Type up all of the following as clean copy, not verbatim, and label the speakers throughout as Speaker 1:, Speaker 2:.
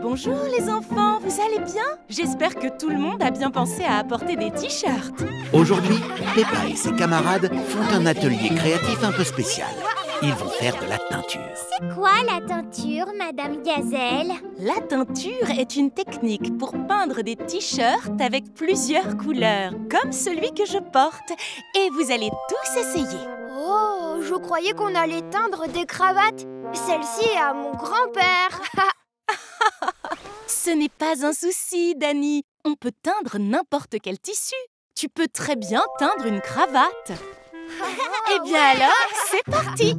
Speaker 1: Bonjour les enfants, vous allez bien? J'espère que tout le monde a bien pensé à apporter des t-shirts.
Speaker 2: Aujourd'hui, Peppa et ses camarades font un atelier créatif un peu spécial. Ils vont faire de la teinture.
Speaker 3: C'est quoi la teinture, Madame Gazelle?
Speaker 1: La teinture est une technique pour peindre des t-shirts avec plusieurs couleurs, comme celui que je porte. Et vous allez tous essayer.
Speaker 3: Oh, je croyais qu'on allait teindre des cravates. Celle-ci est à mon grand-père.
Speaker 1: Ce n'est pas un souci, Dani. On peut teindre n'importe quel tissu. Tu peux très bien teindre une cravate. Eh bien alors, c'est parti!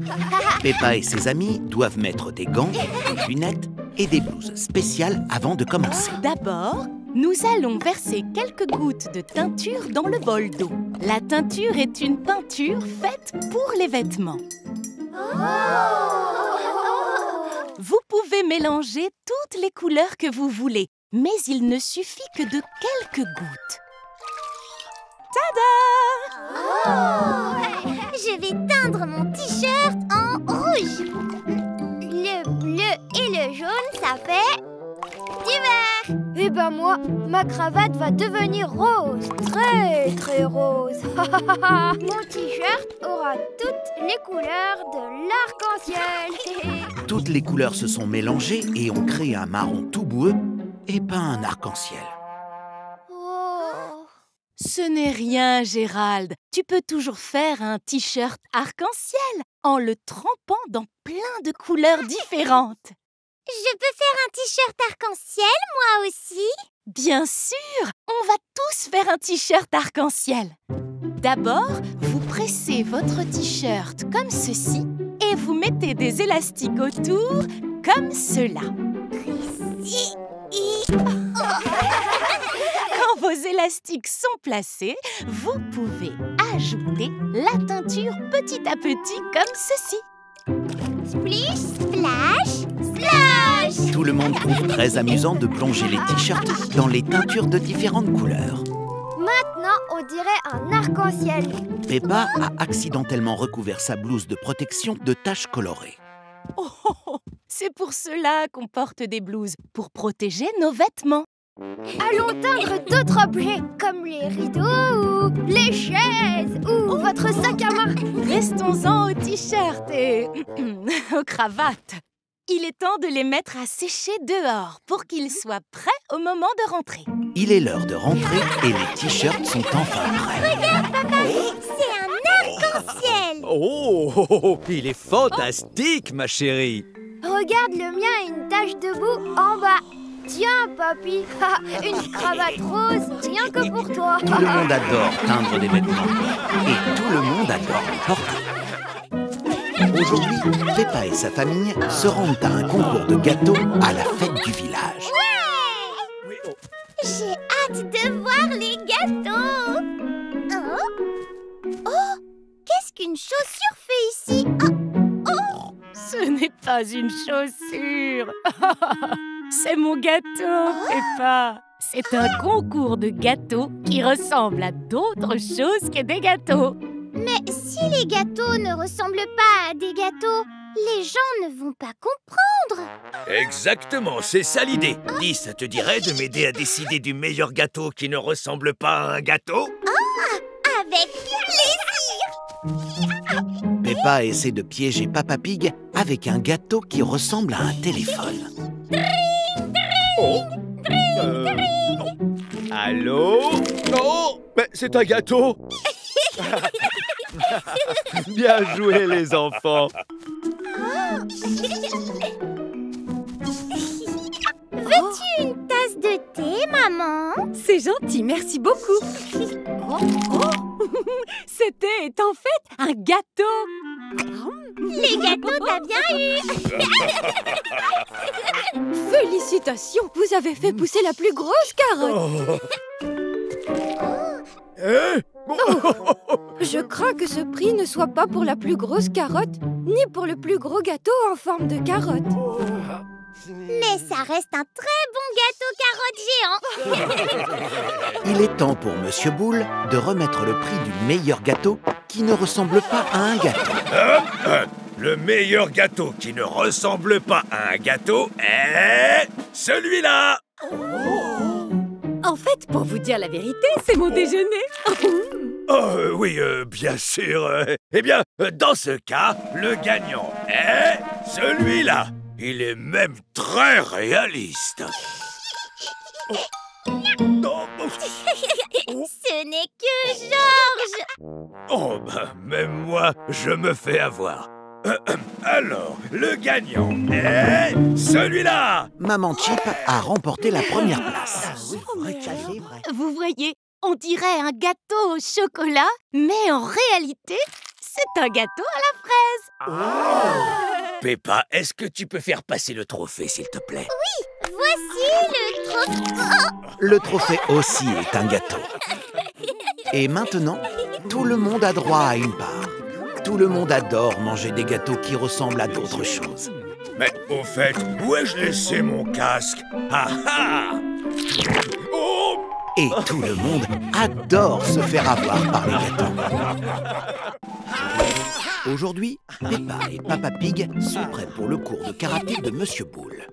Speaker 2: Peppa et ses amis doivent mettre des gants, des lunettes et des blouses spéciales avant de commencer.
Speaker 1: D'abord, nous allons verser quelques gouttes de teinture dans le bol d'eau. La teinture est une peinture faite pour les vêtements. Vous pouvez mélanger toutes les couleurs que vous voulez, mais il ne suffit que de quelques gouttes. Tada!
Speaker 3: Je vais teindre mon t-shirt en rouge. Le bleu et le jaune, ça fait du vert. Et ben moi, ma cravate va devenir rose, très très rose. Mon t-shirt aura toutes les couleurs de l'arc-en-ciel.
Speaker 2: Toutes les couleurs se sont mélangées et ont créé un marron tout boueux et pas un arc-en-ciel.
Speaker 1: Ce n'est rien, Gérald. Tu peux toujours faire un t-shirt arc-en-ciel en le trempant dans plein de couleurs différentes.
Speaker 3: Je peux faire un t-shirt arc-en-ciel, moi aussi?
Speaker 1: Bien sûr, on va tous faire un t-shirt arc-en-ciel. D'abord, vous pressez votre t-shirt comme ceci et vous mettez des élastiques autour comme cela. Quand vos élastiques sont placés, vous pouvez ajouter la teinture petit à petit comme ceci.
Speaker 3: Splish, splash, splash!
Speaker 2: Tout le monde trouve très amusant de plonger les t-shirts dans les teintures de différentes couleurs.
Speaker 3: Maintenant, on dirait un arc-en-ciel.
Speaker 2: Peppa a accidentellement recouvert sa blouse de protection de taches colorées.
Speaker 1: Oh, c'est pour cela qu'on porte des blouses, pour protéger nos vêtements.
Speaker 3: Allons teindre d'autres objets, comme les rideaux ou les chaises ou votre sac à main.
Speaker 1: Restons-en aux t-shirts et aux cravates. Il est temps de les mettre à sécher dehors pour qu'ils soient prêts au moment de rentrer.
Speaker 2: Il est l'heure de rentrer et les t-shirts sont enfin prêts.
Speaker 3: Regarde, papa, c'est un arc-en-ciel.
Speaker 4: Oh, il est fantastique, ma chérie.
Speaker 3: Regarde, le mien a une tache de boue en bas. Tiens, papy, une cravate rose, rien que pour toi.
Speaker 2: Tout le monde adore teindre des vêtements et tout le monde adore les porter. Aujourd'hui, Peppa et sa famille se rendent à un concours de gâteaux à la fête du village.
Speaker 3: Ouais! J'ai hâte de voir les gâteaux. Oh, qu'est-ce qu'une chaussure fait ici?
Speaker 1: Ce n'est pas une chaussure. C'est mon gâteau, Peppa. C'est un concours de gâteaux qui ressemble à d'autres choses que des gâteaux.
Speaker 3: Mais si les gâteaux ne ressemblent pas à des gâteaux, les gens ne vont pas comprendre.
Speaker 4: Exactement, c'est ça l'idée. Dis, ça te dirait de m'aider à décider du meilleur gâteau qui ne ressemble pas à un gâteau?
Speaker 3: Avec plaisir.
Speaker 2: Peppa essaie de piéger Papa Pig avec un gâteau qui ressemble à un téléphone.
Speaker 4: Oh. Allô? Oh, mais c'est un gâteau. Bien joué, les enfants.
Speaker 3: Veux-tu une tasse de thé, maman?
Speaker 1: C'est gentil, merci beaucoup. Ce thé est en fait un gâteau.
Speaker 3: Les gâteaux, t'as bien eu.
Speaker 1: Félicitations, vous avez fait pousser la plus grosse carotte.
Speaker 5: Je crains que ce prix ne soit pas pour la plus grosse carotte, ni pour le plus gros gâteau en forme de carotte.
Speaker 3: Mais ça reste un très bon gâteau carotte géant.
Speaker 2: Il est temps pour Monsieur Boule de remettre le prix du meilleur gâteau qui ne ressemble pas à un gâteau.
Speaker 4: Le meilleur gâteau qui ne ressemble pas à un gâteau est celui-là.
Speaker 1: En fait, pour vous dire la vérité, c'est mon déjeuner.
Speaker 4: Oh oui, bien sûr. Eh bien, dans ce cas, le gagnant est celui-là. Il est même très réaliste.
Speaker 3: Ce n'est que Georges.
Speaker 4: Oh, bah, même moi, je me fais avoir. Alors, le gagnant est celui-là.
Speaker 2: Maman Chip a remporté la première place.
Speaker 1: Vous voyez, on dirait un gâteau au chocolat, mais en réalité, c'est un gâteau à la fraise.
Speaker 4: Peppa, est-ce que tu peux faire passer le trophée, s'il te plaît?
Speaker 3: Voici le trophée.
Speaker 2: Le trophée aussi est un gâteau. Et maintenant, tout le monde a droit à une part. Tout le monde adore manger des gâteaux qui ressemblent à d'autres choses.
Speaker 4: Mais au fait, où ai-je laissé mon casque? Ah ah! Oh!
Speaker 2: Et tout le monde adore se faire avoir par les gâteaux. Aujourd'hui, Peppa et Papa Pig sont prêts pour le cours de karaté de Monsieur Boule.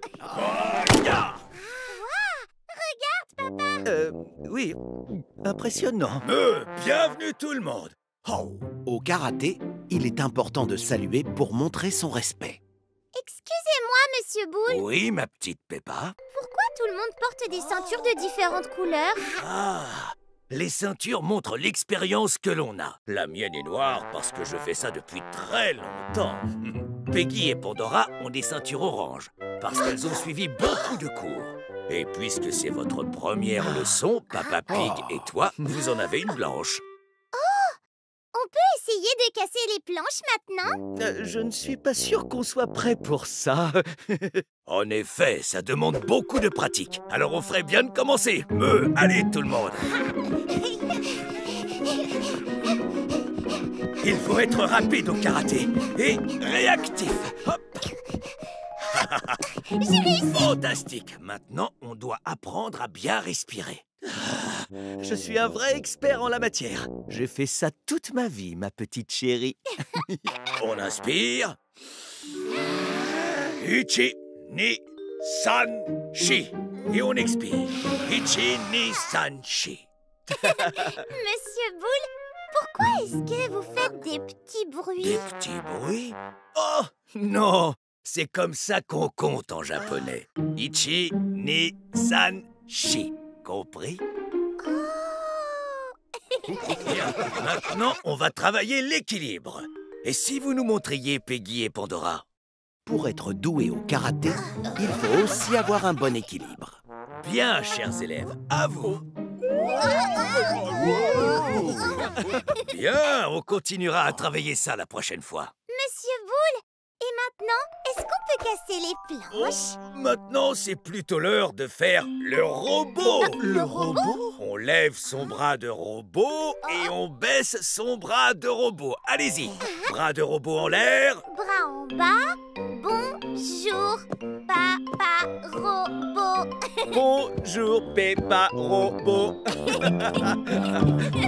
Speaker 6: Oui, impressionnant.
Speaker 4: Bienvenue tout le monde. Oh.
Speaker 2: Au karaté, il est important de saluer pour montrer son respect.
Speaker 3: Excusez-moi, Monsieur Boule.
Speaker 4: Oui, ma petite Peppa.
Speaker 3: Pourquoi tout le monde porte des ceintures de différentes couleurs?
Speaker 4: Ah, les ceintures montrent l'expérience que l'on a. La mienne est noire parce que je fais ça depuis très longtemps. Peggy et Pandora ont des ceintures oranges parce qu'elles ont suivi beaucoup de cours. Et puisque c'est votre première leçon, Papa Pig et toi, vous en avez une blanche.
Speaker 3: On peut essayer de casser les planches maintenant?
Speaker 6: Je ne suis pas sûr qu'on soit prêt pour ça.
Speaker 4: En effet, ça demande beaucoup de pratique. Alors on ferait bien de commencer. Allez tout le monde. Il faut être rapide au karaté et réactif. Hop. Fantastique. Maintenant, on doit apprendre à bien respirer.
Speaker 6: Je suis un vrai expert en la matière. J'ai fait ça toute ma vie, ma petite chérie.
Speaker 4: On inspire. Ichi, ni, san, shi. Et on expire. Ichi, ni, san, shi.
Speaker 3: Monsieur Boule, pourquoi est-ce que vous faites des petits bruits?
Speaker 4: Des petits bruits? Oh, non. C'est comme ça qu'on compte en japonais. Ichi, ni, san, shi. Compris? Bien, maintenant, on va travailler l'équilibre. Et si vous nous montriez Peggy et Pandora?
Speaker 2: Pour être doué au karaté, il faut aussi avoir un bon équilibre.
Speaker 4: Bien, chers élèves, à vous. Bien, on continuera à travailler ça la prochaine fois.
Speaker 3: Monsieur Boule, et maintenant, est-ce qu'on peut casser les planches?
Speaker 4: Maintenant, c'est plutôt l'heure de faire le robot.
Speaker 6: Le robot?
Speaker 4: On lève son bras de robot et on baisse son bras de robot. Allez-y, bras de robot en l'air.
Speaker 3: Bras en bas. Bonjour, Papa Robot.
Speaker 6: Bonjour, Peppa Robot.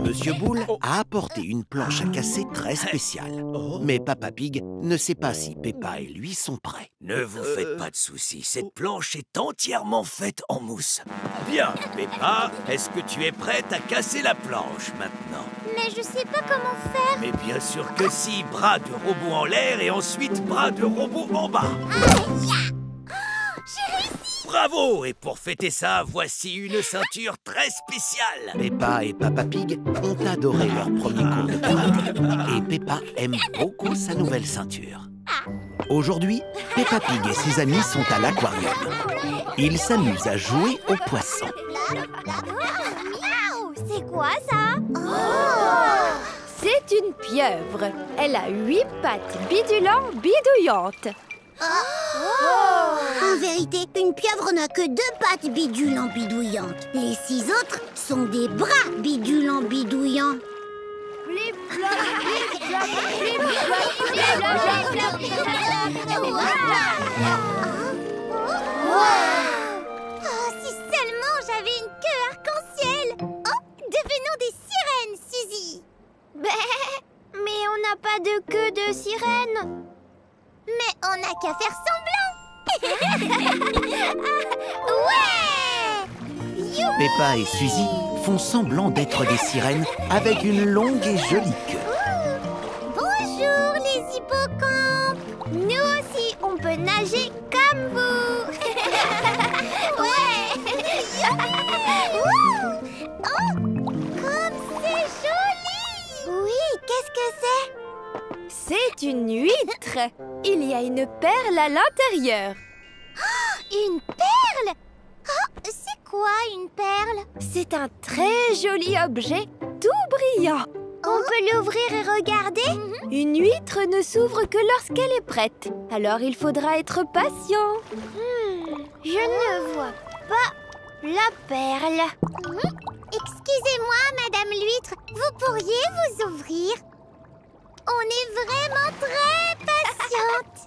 Speaker 2: Monsieur Boule a apporté une planche à casser très spéciale. Mais Papa Pig ne sait pas si Peppa et lui sont prêts.
Speaker 4: Ne vous faites pas de soucis, cette planche est entièrement faite en mousse. Bien, Peppa, est-ce que tu es prête à casser la planche maintenant?
Speaker 3: Mais je sais pas comment faire.
Speaker 4: Mais bien sûr que si, bras de robot en l'air et ensuite bras de robot en bas.
Speaker 3: J'ai réussi.
Speaker 4: Bravo! Et pour fêter ça, voici une ceinture très spéciale.
Speaker 2: Peppa et Papa Pig ont adoré leur premier cours de karaté. Et Peppa aime beaucoup sa nouvelle ceinture. Aujourd'hui, Peppa Pig et ses amis sont à l'aquarium. Ils s'amusent à jouer aux poissons.
Speaker 3: Miaou, c'est quoi ça?
Speaker 5: C'est une pieuvre. Elle a 8 pattes bidulant bidouillantes.
Speaker 7: En vérité, une pieuvre n'a que 2 pattes bidulant bidouillantes. Les 6 autres sont des bras bidulant bidouillants.
Speaker 3: Si seulement j'avais une queue arc-en-ciel. Oh, devenons des sirènes, Suzy. Mais on n'a pas de queue de sirène. On n'a qu'à faire semblant. Ouais! Youpi!
Speaker 2: Peppa et Suzy font semblant d'être des sirènes avec une longue et jolie queue.
Speaker 3: Bonjour les hippocampes. Nous aussi, on peut nager comme vous. Ouais. Oh, comme c'est joli. Oui, qu'est-ce que c'est?
Speaker 5: C'est une huître. Il y a une perle à l'intérieur.
Speaker 3: Une perle? Oh, c'est quoi une perle?
Speaker 5: C'est un très joli objet, tout brillant.
Speaker 3: On peut l'ouvrir et regarder?
Speaker 5: Une huître ne s'ouvre que lorsqu'elle est prête. Alors il faudra être patient.
Speaker 3: Je ne vois pas la perle. Excusez-moi, Madame l'huître, vous pourriez vous ouvrir? On est vraiment très patiente.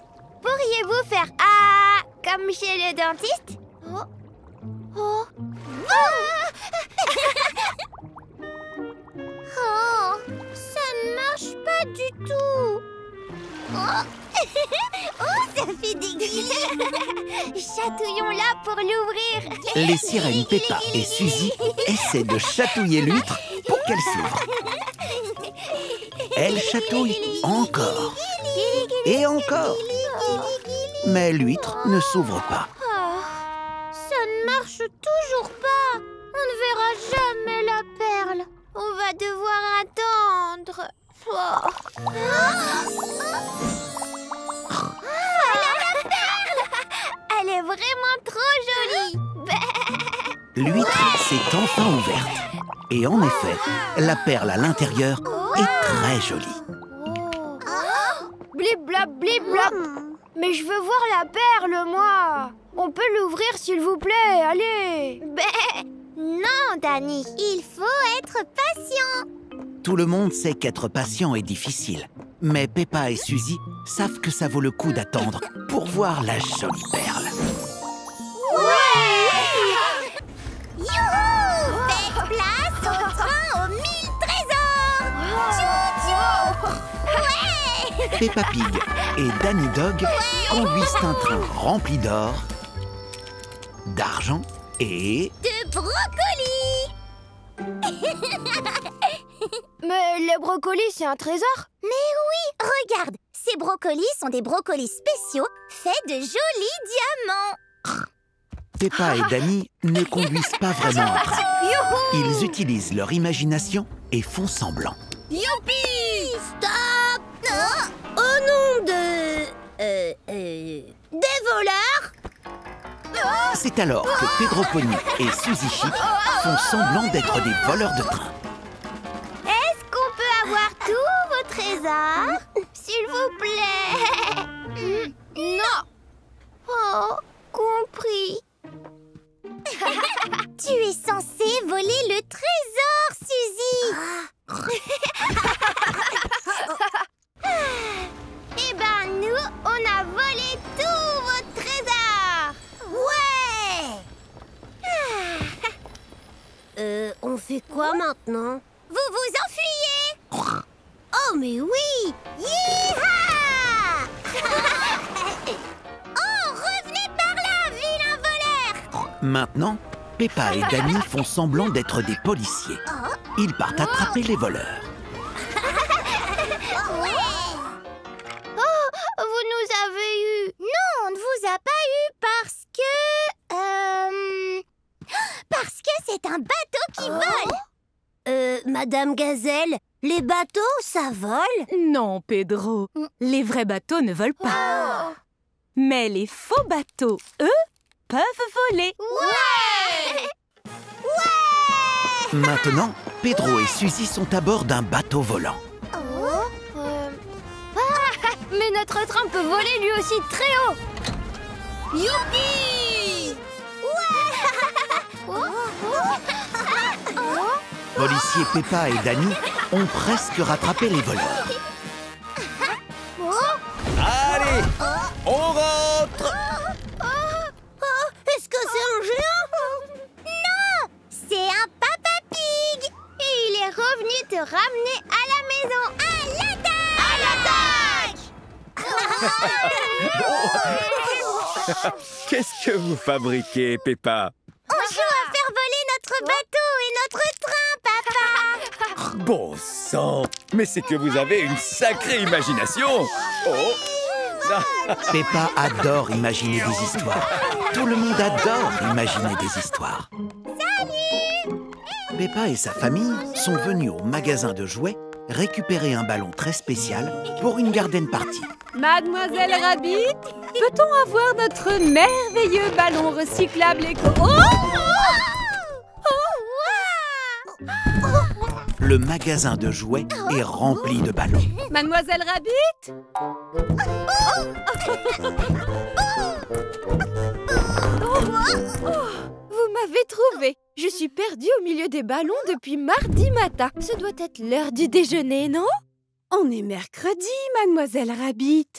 Speaker 3: Pourriez-vous faire « Ah » comme chez le dentiste? Oh. Oh. Oh, ça ne marche pas du tout. Oh, oh, ça fait des guillis. Chatouillons-la pour l'ouvrir.
Speaker 2: Les sirènes Peppa et Suzy essaient de chatouiller l'huître pour qu'elle s'ouvre. Elle chatouille encore et encore. Mais l'huître ne s'ouvre pas.
Speaker 3: Ça ne marche toujours pas. On ne verra jamais la perle. On va devoir attendre. Voilà la perle. Elle est vraiment trop jolie.
Speaker 2: L'huître s'est enfin ouverte. Et en effet, la perle à l'intérieur est très jolie.
Speaker 5: Blip blap blip blap. Mais je veux voir la perle, moi. On peut l'ouvrir, s'il vous plaît, allez.
Speaker 3: Non, Danny, il faut être patient.
Speaker 2: Tout le monde sait qu'être patient est difficile. Mais Peppa et Suzy savent que ça vaut le coup d'attendre pour voir la jolie perle.
Speaker 3: Ouais! Youhou! Faites place au train aux 1000 trésors! Tchou-tchou! Ouais!
Speaker 2: Peppa Pig et Danny Dog conduisent un train rempli d'or, d'argent et
Speaker 3: De brocoli!
Speaker 5: Mais les brocolis, c'est un trésor.
Speaker 3: Mais oui, regarde, ces brocolis sont des brocolis spéciaux faits de jolis diamants.
Speaker 2: Peppa et Danny ne conduisent pas vraiment un train. Ils utilisent leur imagination et font semblant.
Speaker 3: Youpi! Stop! Au nom de... des voleurs?
Speaker 2: C'est alors que Pedro Pony et Suzy Chic font semblant d'être des voleurs de train.
Speaker 3: Est-ce qu'on peut avoir tous vos trésors? S'il vous plaît. Non. Oh, compris. Tu es censée voler le trésor, Suzy. Eh ben, nous, on a volé tous vos trésors. Ouais. On fait quoi maintenant? Vous vous enfuyez. Oh, mais oui. Yeeha! Oh, revenez par là, vilain voleur.
Speaker 2: Maintenant, Peppa et Danny font semblant d'être des policiers. Ils partent attraper les voleurs.
Speaker 3: Oh, vous nous avez eu. Non, on ne vous a pas eu parce que... Parce que c'est un bateau qui vole. Madame Gazelle, les bateaux, ça vole?
Speaker 1: Non, Pedro, les vrais bateaux ne volent pas. Mais les faux bateaux, eux, peuvent voler.
Speaker 3: Ouais! Ouais!
Speaker 2: Maintenant, Pedro et Suzy sont à bord d'un bateau volant.
Speaker 5: Mais notre train peut voler lui aussi très haut.
Speaker 3: Youpi! Ouais!
Speaker 2: Policiers Peppa et Danny ont presque rattrapé les voleurs.
Speaker 6: Allez, on rentre.
Speaker 3: Est-ce que c'est un géant? Non! C'est un Papa Pig! Et il est revenu te ramener à la maison. À l'attaque! À l'attaque!
Speaker 4: Qu'est-ce que vous fabriquez, Peppa?
Speaker 3: On joue à faire voler notre bateau et notre train, papa.
Speaker 4: Bon sang! Mais c'est que vous avez une sacrée imagination! Oh!
Speaker 2: Peppa adore imaginer des histoires. Tout le monde adore imaginer des histoires. Salut! Peppa et sa famille sont venus au magasin de jouets récupérer un ballon très spécial pour une garden party.
Speaker 1: Mademoiselle Rabbit, peut-on avoir notre merveilleux ballon recyclable éco...
Speaker 2: Le magasin de jouets est rempli de ballons.
Speaker 1: Mademoiselle Rabbit?
Speaker 5: Vous m'avez trouvée. Je suis perdue au milieu des ballons depuis mardi matin. Ce doit être l'heure du déjeuner, non?
Speaker 1: On est mercredi, Mademoiselle Rabbit.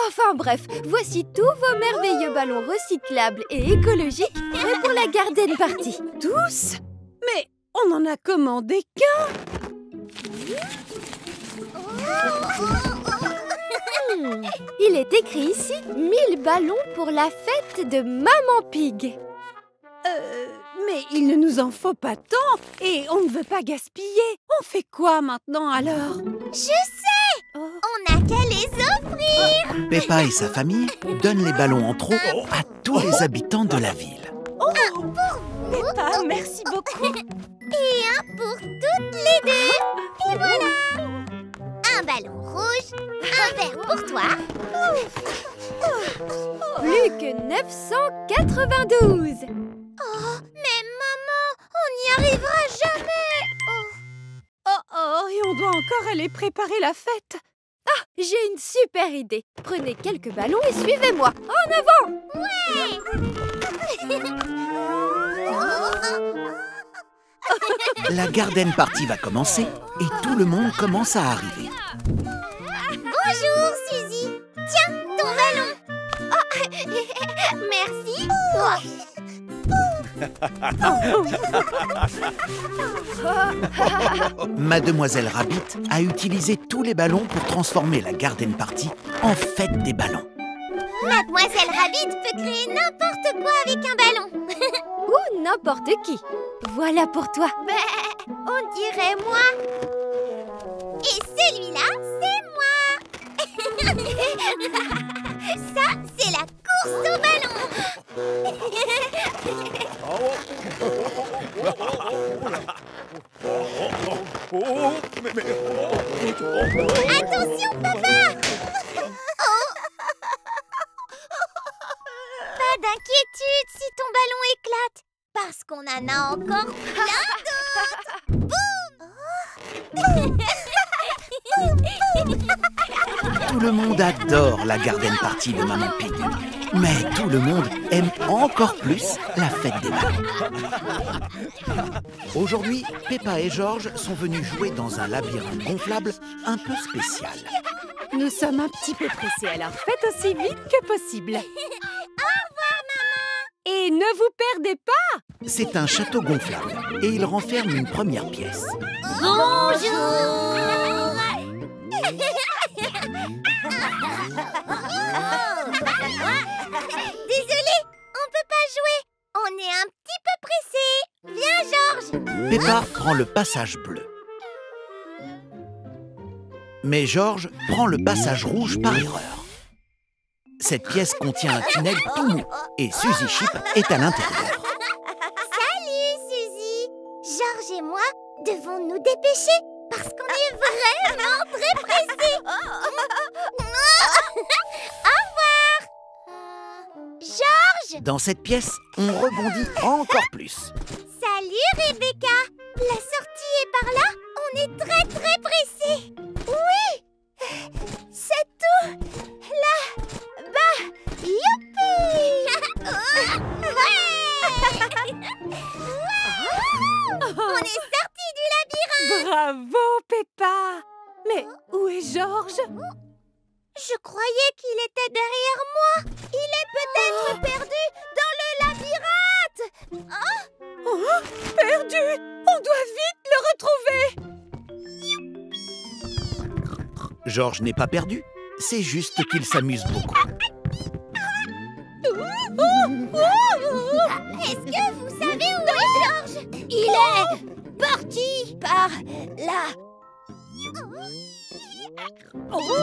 Speaker 5: Enfin bref, voici tous vos merveilleux ballons recyclables et écologiques prêts pour la garden party.
Speaker 1: Tous? Mais on n'en a commandé qu'un.
Speaker 5: Il est écrit ici 1000 ballons pour la fête de Maman Pig.
Speaker 1: Mais il ne nous en faut pas tant et on ne veut pas gaspiller. On fait quoi maintenant alors?
Speaker 3: Je sais! On n'a qu'à les offrir!
Speaker 2: Peppa et sa famille donnent les ballons en trop à tous les habitants de la ville.
Speaker 3: Un pour vous
Speaker 1: Peppa, merci beaucoup.
Speaker 3: et un pour toutes les deux. Et voilà! Un ballon rouge, un vert pour toi.
Speaker 5: Plus que 992.
Speaker 3: Oh, mais maman, on n'y arrivera jamais!
Speaker 1: Et on doit encore aller préparer la fête.
Speaker 5: Ah, j'ai une super idée. Prenez quelques ballons et suivez-moi. En avant!
Speaker 2: La garden party va commencer et tout le monde commence à arriver.
Speaker 3: Bonjour, Suzy. Tiens, ton ballon. Oh, merci.
Speaker 2: Mademoiselle Rabbit a utilisé tous les ballons pour transformer la garden party en fête des ballons.
Speaker 3: Mademoiselle Rabbit peut créer n'importe quoi avec un ballon.
Speaker 5: Ou n'importe qui. Voilà pour toi.
Speaker 3: On dirait moi. Et celui-là, c'est moi. Ça, c'est la course au ballon. Attention, papa. Pas d'inquiétude si ton ballon éclate, parce qu'on en a encore plein d'autres.
Speaker 2: Tout le monde adore la garden party de Maman Pig. Mais tout le monde aime encore plus la fête des ballons. Aujourd'hui, Peppa et George sont venus jouer dans un labyrinthe gonflable un peu spécial.
Speaker 1: Nous sommes un petit peu pressés, alors faites aussi vite que possible.
Speaker 3: Au revoir, maman.
Speaker 1: Et ne vous perdez pas!
Speaker 2: C'est un château gonflable et il renferme une première pièce.
Speaker 3: Bonjour. Désolée, on peut pas jouer. On est un petit peu pressé. Viens, George.
Speaker 2: Peppa prend le passage bleu. Mais George prend le passage rouge par erreur. Cette pièce contient un tunnel tout mou et Suzy Chip est à l'intérieur.
Speaker 3: Salut, Suzy. George et moi devons nous dépêcher parce qu'on est vraiment très pressés. Au revoir. George.
Speaker 2: Dans cette pièce, on rebondit encore plus.
Speaker 3: Salut, Rebecca. La sortie est par là. On est très pressés. Oui. C'est tout. Là-bas. Youpi. Ouais. On est sortis du labyrinthe.
Speaker 1: Bravo, Peppa! Mais où est George?
Speaker 3: Je croyais qu'il était derrière moi. Il est peut-être perdu dans le labyrinthe.
Speaker 1: Perdu! On doit vite le retrouver!
Speaker 2: George n'est pas perdu. c'est juste qu'ils s'amusent beaucoup.
Speaker 3: Est-ce que vous savez où est Georges? Il est parti par là.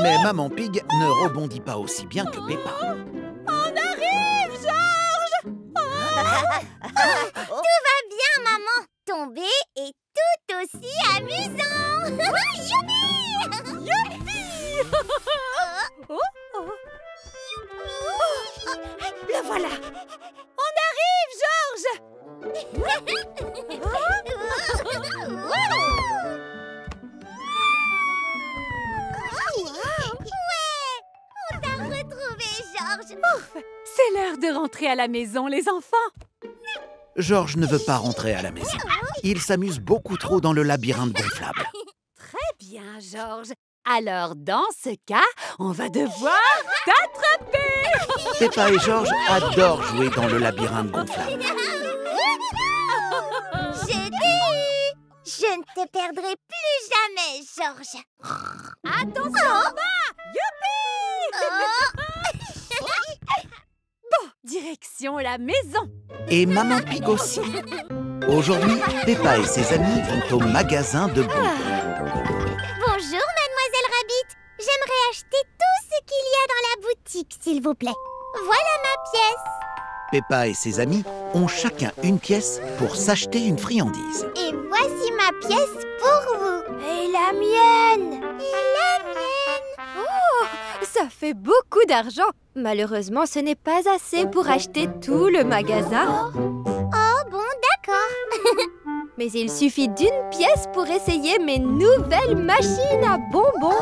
Speaker 2: Mais Maman Pig ne rebondit pas aussi bien que Peppa.
Speaker 3: On arrive, Georges! Tout va bien, maman. Tomber est tout aussi amusant. Youpi! Youpi!
Speaker 5: Le voilà. On arrive, Georges.
Speaker 3: On t'a retrouvé, Georges.
Speaker 1: C'est l'heure de rentrer à la maison, les enfants.
Speaker 2: Georges ne veut pas rentrer à la maison. Il s'amuse beaucoup trop dans le labyrinthe gonflable.
Speaker 1: Très bien, Georges. Alors, dans ce cas, on va devoir t'attraper.
Speaker 2: Peppa et Georges adorent jouer dans le labyrinthe gonflable.
Speaker 3: J'ai dit! Je ne te perdrai plus jamais, Georges.
Speaker 1: Attention, direction la maison.
Speaker 2: Et Maman Pig aussi. Aujourd'hui, Peppa et ses amis vont au magasin de bonbons.
Speaker 3: Bonjour, Mademoiselle Rabbit. J'aimerais acheter tout ce qu'il y a dans la boutique, s'il vous plaît. Voilà ma pièce.
Speaker 2: Peppa et ses amis ont chacun une pièce pour s'acheter une friandise.
Speaker 3: Et voici ma pièce pour vous. Et la mienne. Et la mienne.
Speaker 5: Oh, ça fait beaucoup d'argent. Malheureusement, ce n'est pas assez pour acheter tout le magasin.
Speaker 3: Oh bon, d'accord.
Speaker 5: Mais il suffit d'une pièce pour essayer mes nouvelles machines à bonbons.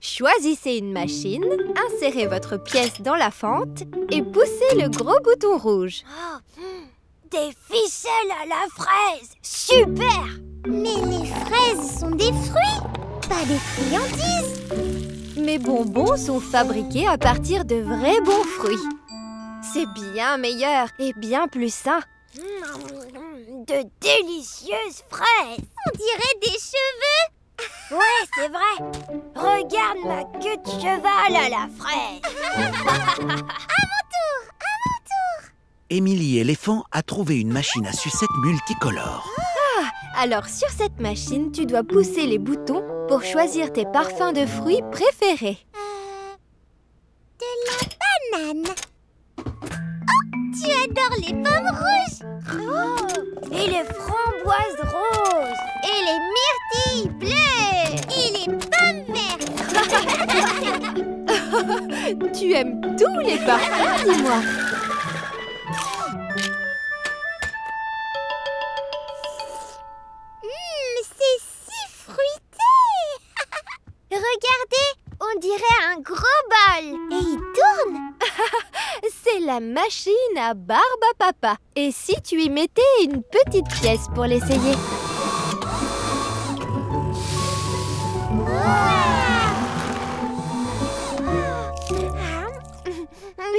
Speaker 5: Choisissez une machine, insérez votre pièce dans la fente et poussez le gros bouton rouge.
Speaker 3: Des ficelles à la fraise. Super. Mais les fraises sont des fruits, pas des friandises.
Speaker 5: Mes bonbons sont fabriqués à partir de vrais bons fruits. C'est bien meilleur et bien plus sain.
Speaker 3: De délicieuses fraises. On dirait des cheveux. Ouais, c'est vrai. Regarde ma queue de cheval à la fraise. À mon tour.
Speaker 2: Émilie éléphant a trouvé une machine à sucette multicolore.
Speaker 5: Alors sur cette machine, tu dois pousser les boutons pour choisir tes parfums de fruits préférés.
Speaker 3: De la banane. Oh, tu adores les pommes rouges. Oh, et les framboises roses. Et les myrtilles bleues. Et les pommes vertes.
Speaker 5: Tu aimes tous les parfums, dis-moi.
Speaker 3: C'est si fruité. Regardez, on dirait un gros bol. Et il tourne.
Speaker 5: C'est la machine à barbe à papa. Et si tu y mettais une petite pièce pour l'essayer?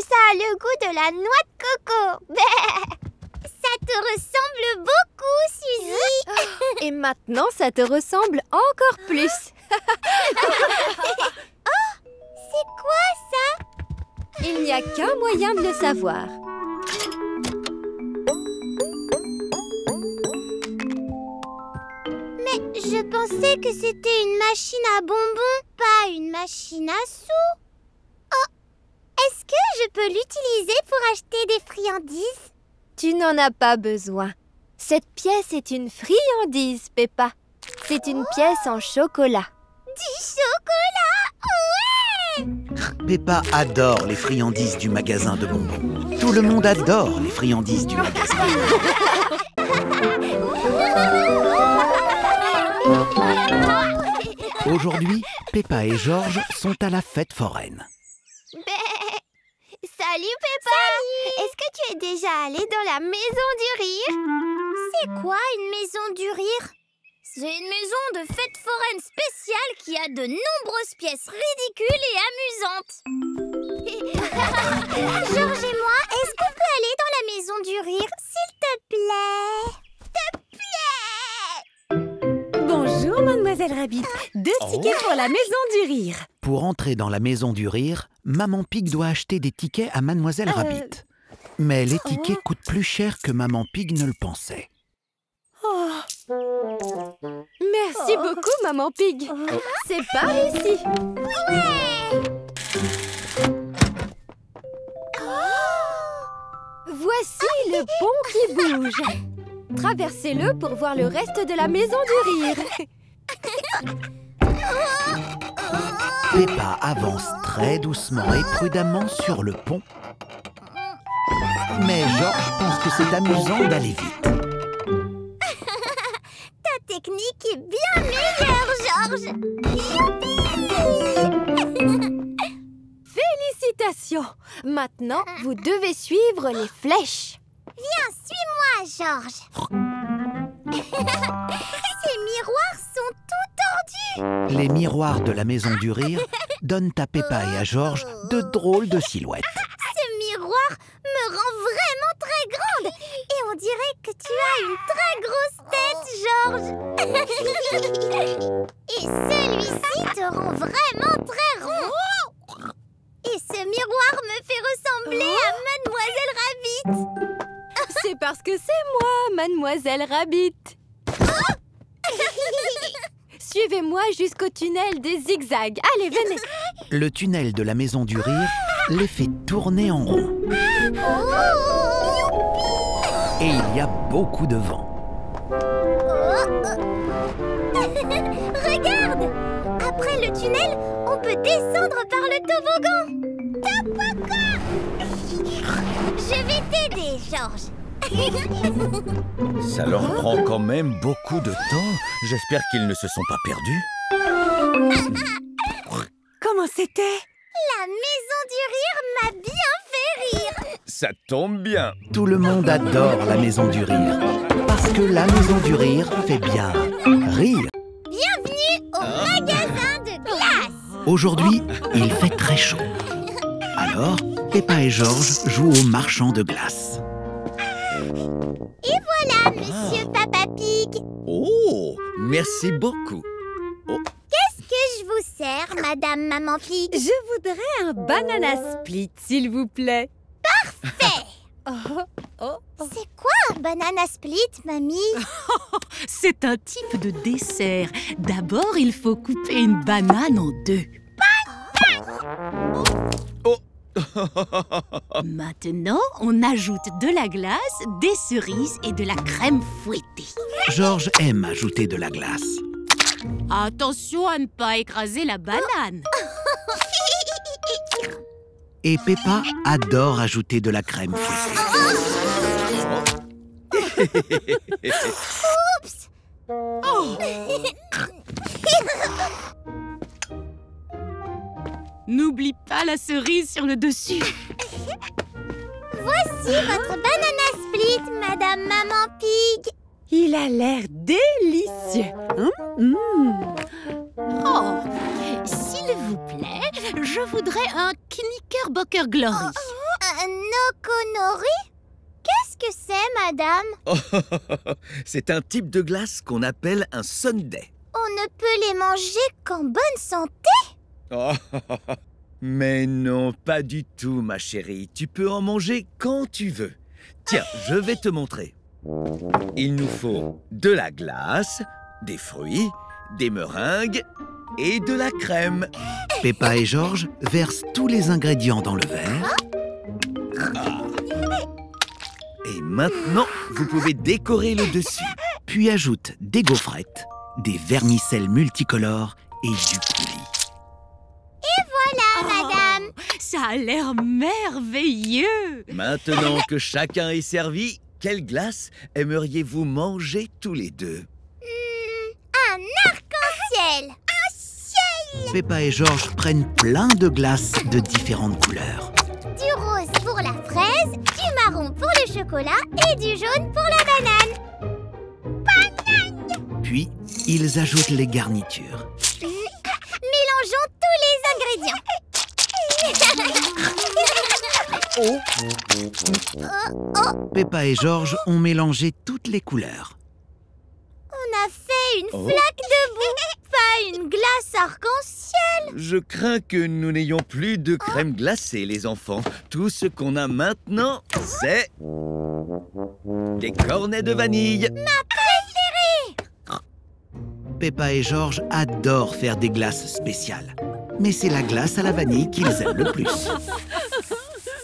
Speaker 3: Ça a le goût de la noix de coco. Ça te ressemble beaucoup, Suzy.
Speaker 5: Et maintenant, ça te ressemble encore plus.
Speaker 3: Oh, c'est quoi ça?
Speaker 5: Il n'y a qu'un moyen de le savoir.
Speaker 3: Mais je pensais que c'était une machine à bonbons, pas une machine à sous. Oh, est-ce que je peux l'utiliser pour acheter des friandises?
Speaker 5: Tu n'en as pas besoin. Cette pièce est une friandise, Peppa. C'est une pièce en chocolat.
Speaker 3: Du chocolat! Ouais!
Speaker 2: Peppa adore les friandises du magasin de bonbons. Tout le monde adore les friandises du magasin. Aujourd'hui, Peppa et Georges sont à la fête foraine.
Speaker 3: Salut Peppa! Est-ce que tu es déjà allée dans la maison du rire? C'est quoi une maison du rire? C'est une maison de fête foraine spéciale qui a de nombreuses pièces ridicules et amusantes. Georges et moi, est-ce qu'on peut aller dans la maison du rire, s'il te plaît?
Speaker 1: Bonjour, Mademoiselle Rabbit. 2 tickets pour la maison du rire.
Speaker 2: Pour entrer dans la maison du rire, Maman Pig doit acheter des tickets à Mademoiselle Rabbit. Mais les tickets coûtent plus cher que Maman Pig ne le pensait.
Speaker 5: Merci beaucoup, Maman Pig. C'est par ici. Voici le pont qui bouge. Traversez-le pour voir le reste de la maison du rire.
Speaker 2: Peppa avance très doucement et prudemment sur le pont. Mais Georges pense que c'est amusant d'aller vite.
Speaker 3: Ta technique est bien meilleure, Georges.
Speaker 5: Félicitations. Maintenant, vous devez suivre les flèches.
Speaker 3: Viens, suis-moi, Georges. Ces miroirs sont tout tordus.
Speaker 2: Les miroirs de la maison du rire donnent à Peppa et à Georges de drôles de silhouettes.
Speaker 3: Ce miroir me rend vraiment très grande. Et on dirait que tu as une très grosse tête, Georges. Et celui-ci te rend vraiment très rond. Et ce miroir me fait ressembler à Mademoiselle Rabbit.
Speaker 5: C'est parce que c'est moi, Mademoiselle Rabbit. Suivez-moi jusqu'au tunnel des zigzags. Allez, venez.
Speaker 2: Le tunnel de la maison du rire les fait tourner en rond. Et il y a beaucoup de vent.
Speaker 3: Regarde! Après le tunnel, on peut descendre par le toboggan. Toboggan! Je vais t'aider, Georges.
Speaker 4: Ça leur prend quand même beaucoup de temps. J'espère qu'ils ne se sont pas perdus.
Speaker 1: Comment c'était?
Speaker 3: La maison du rire m'a bien fait rire.
Speaker 4: Ça tombe bien.
Speaker 2: Tout le monde adore la maison du rire. Parce que la maison du rire fait bien rire.
Speaker 3: Bienvenue au magasin de glace.
Speaker 2: Aujourd'hui, il fait très chaud. Alors, Peppa et Georges jouent au marchand de glace.
Speaker 3: Et voilà, Monsieur Papa Pig.
Speaker 4: Oh, merci beaucoup.
Speaker 3: Qu'est-ce que je vous sers, Madame Maman Pig?
Speaker 5: Je voudrais un banana split, s'il vous plaît.
Speaker 3: Parfait. C'est quoi un banana split, mamie?
Speaker 1: C'est un type de dessert. D'abord, il faut couper une banane en deux. Maintenant, on ajoute de la glace, des cerises et de la crème fouettée.
Speaker 2: Georges aime ajouter de la glace.
Speaker 1: Attention à ne pas écraser la banane.
Speaker 2: Et Peppa adore ajouter de la crème fouettée.
Speaker 3: Oups.
Speaker 1: N'oublie pas la cerise sur le dessus.
Speaker 3: Voici votre banana split, Madame Maman Pig.
Speaker 5: Il a l'air délicieux.
Speaker 1: Oh, s'il vous plaît, je voudrais un Knickerbocker Glory.
Speaker 3: Un Nokonori? Qu'est-ce que c'est, Madame?
Speaker 6: C'est un type de glace qu'on appelle un sundae.
Speaker 3: On ne peut les manger qu'en bonne santé?
Speaker 6: Oh, mais non, pas du tout, ma chérie. Tu peux en manger quand tu veux. Tiens, je vais te montrer. Il nous faut de la glace, des fruits, des meringues et de la crème.
Speaker 2: Peppa et Georges versent tous les ingrédients dans le verre.
Speaker 6: Et maintenant, vous pouvez décorer le dessus.
Speaker 2: Puis ajoutent des gaufrettes, des vermicelles multicolores et du coulis.
Speaker 3: Madame.
Speaker 1: Ça a l'air merveilleux.
Speaker 6: Maintenant que chacun est servi, quelle glace aimeriez-vous manger tous les deux?
Speaker 3: Un arc-en-ciel. Un ciel.
Speaker 2: Peppa et Georges prennent plein de glaces de différentes couleurs.
Speaker 3: Du rose pour la fraise, du marron pour le chocolat et du jaune pour la banane.
Speaker 2: Puis, ils ajoutent les garnitures.
Speaker 3: Mélangeons tous les ingrédients.
Speaker 2: Peppa et Georges ont mélangé toutes les couleurs.
Speaker 3: On a fait une flaque de boue. une glace arc-en-ciel.
Speaker 6: Je crains que nous n'ayons plus de crème glacée, les enfants. Tout ce qu'on a maintenant, c'est... des cornets de vanille.
Speaker 3: Ma préférée.
Speaker 2: Peppa et George adorent faire des glaces spéciales. Mais c'est la glace à la vanille qu'ils aiment le plus.